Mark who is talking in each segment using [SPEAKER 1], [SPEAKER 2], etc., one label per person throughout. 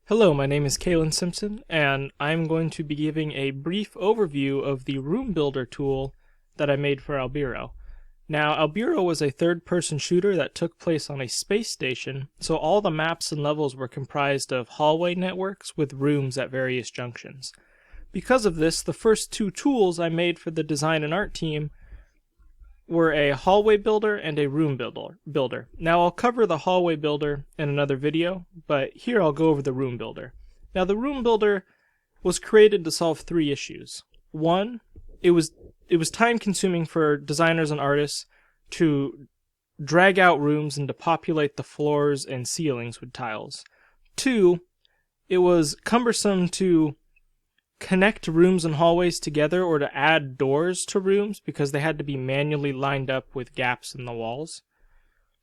[SPEAKER 1] Hello, my name is Kalen Simpson, and I'm going to be giving a brief overview of the Room Builder tool that I made for Alberio. Now, Alberio was a third-person shooter that took place on a space station, so all the maps and levels were comprised of hallway networks with rooms at various junctions. Because of this, the first two tools I made for the design and art team were a hallway builder and a room builder. Now I'll cover the hallway builder in another video, but here I'll go over the room builder. Now the room builder was created to solve three issues. One, it was time consuming for designers and artists to drag out rooms and to populate the floors and ceilings with tiles. Two, it was cumbersome to connect rooms and hallways together or to add doors to rooms because they had to be manually lined up with gaps in the walls.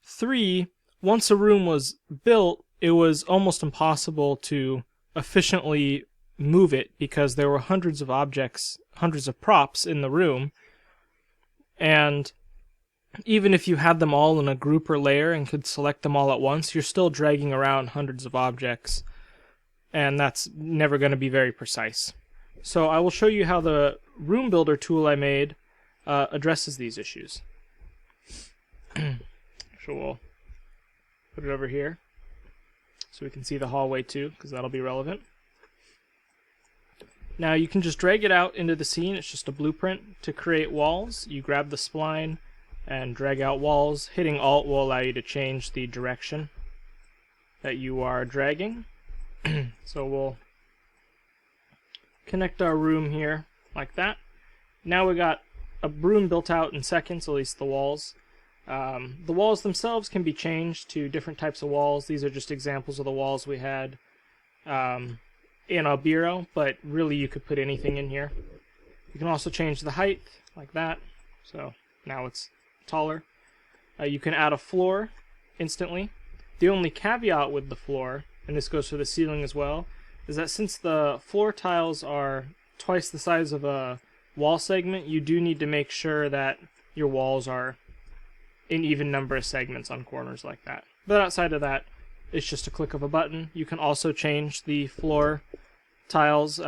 [SPEAKER 1] Three, once a room was built, it was almost impossible to efficiently move it because there were hundreds of objects, hundreds of props in the room, and even if you had them all in a group or layer and could select them all at once, you're still dragging around hundreds of objects, and that's never going to be very precise. So I will show you how the Room Builder tool I made addresses these issues. So we'll put it over here so we can see the hallway too, because that'll be relevant. Now you can just drag it out into the scene. It's just a blueprint to create walls. You grab the spline and drag out walls. Hitting Alt will allow you to change the direction that you are dragging. So we'll connect our room here like that. Now we got a room built out in seconds, at least the walls. The walls themselves can be changed to different types of walls. These are just examples of the walls we had in Alberio, but really you could put anything in here. You can also change the height like that, so now it's taller. You can add a floor instantly. The only caveat with the floor, and this goes for the ceiling as well, is that since the floor tiles are twice the size of a wall segment, you do need to make sure that your walls are an even number of segments on corners like that. But outside of that, it's just a click of a button. You can also change the floor tiles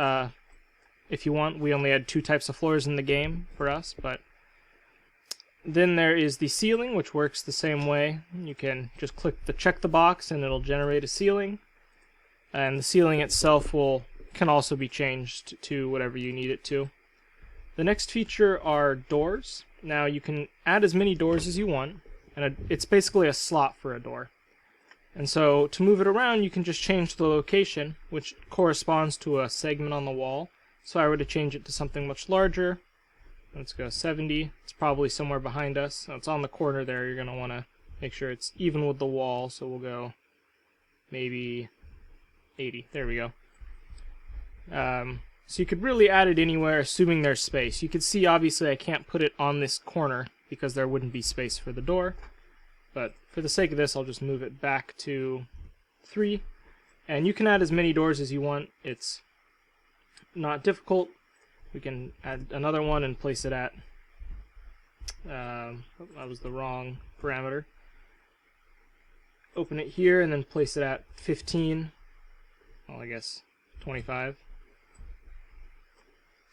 [SPEAKER 1] if you want. We only had two types of floors in the game for us, but then there is the ceiling, which works the same way. You can just check the box and it'll generate a ceiling. And the ceiling itself can also be changed to whatever you need it to. The next feature are doors. Now you can add as many doors as you want, and it's basically a slot for a door. And so to move it around, you can just change the location, which corresponds to a segment on the wall. So I were to change it to something much larger. Let's go 70. It's probably somewhere behind us. It's on the corner there. You're going to want to make sure it's even with the wall. So we'll go maybe 80. There we go. So you could really add it anywhere, assuming there's space. You can see, obviously, I can't put it on this corner because there wouldn't be space for the door. But for the sake of this, I'll just move it back to 3. And you can add as many doors as you want. It's not difficult. We can add another one and place it at... that was the wrong parameter. Open it here and then place it at 15. Well, I guess 25.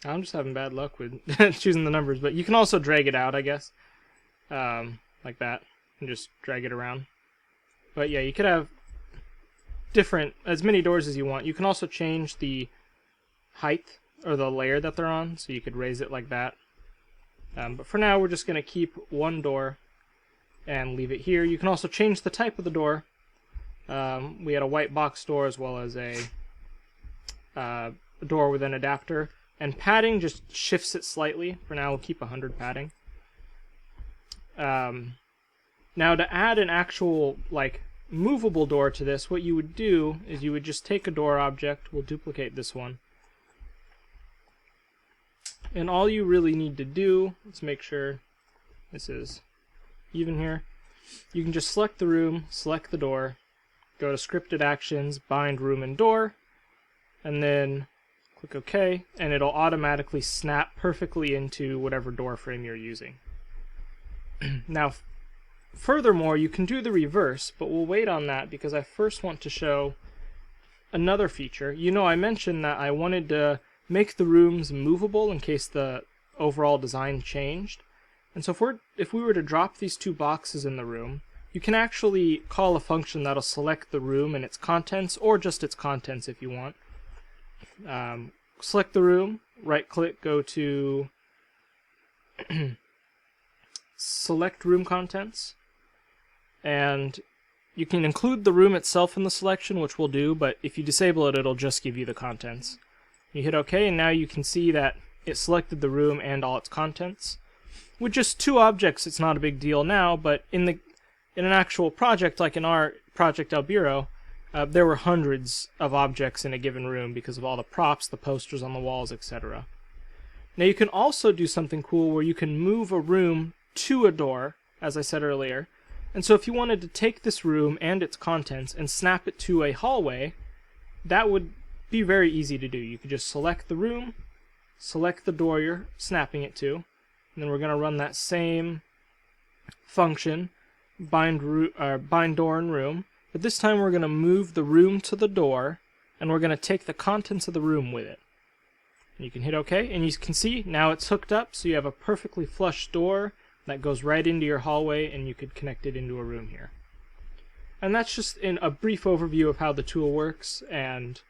[SPEAKER 1] I'm just having bad luck with choosing the numbers, but you can also drag it out, I guess, like that, and just drag it around. But yeah, you could have as many doors as you want. You can also change the height or the layer that they're on, so you could raise it like that. But for now, we're just going to keep one door and leave it here. You can also change the type of the door. We had a white box door as well as a door with an adapter. And padding just shifts it slightly. For now, we'll keep 100 padding. Now, to add an actual, movable door to this, what you would do is you would just take a door object. We'll duplicate this one. And all you really need to do, let's make sure this is even here. You can just select the room, select the door, go to Scripted Actions, Bind Room and Door, and then click OK, and it'll automatically snap perfectly into whatever door frame you're using. Now, furthermore, you can do the reverse, but we'll wait on that because I first want to show another feature. I mentioned that I wanted to make the rooms movable in case the overall design changed. And so if we were to drop these two boxes in the room, you can actually call a function that'll select the room and its contents, or just its contents if you want. Select the room, right-click, go to select room contents, and you can include the room itself in the selection, which we'll do, but if you disable it, it'll just give you the contents. You hit OK, and now you can see that it selected the room and all its contents. With just two objects, it's not a big deal now, but in an actual project, like in our project Alberio, there were hundreds of objects in a given room because of all the props, the posters on the walls, etc. Now you can also do something cool where you can move a room to a door, as I said earlier. And so if you wanted to take this room and its contents and snap it to a hallway, that would be very easy to do. You could just select the room, select the door you're snapping it to, and then we're going to run that same function, bind door and room, but this time we're going to move the room to the door, and we're going to take the contents of the room with it. And you can hit OK, and you can see now it's hooked up, so you have a perfectly flush door that goes right into your hallway, and you could connect it into a room here. And that's just a brief overview of how the tool works and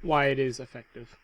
[SPEAKER 1] why it is effective.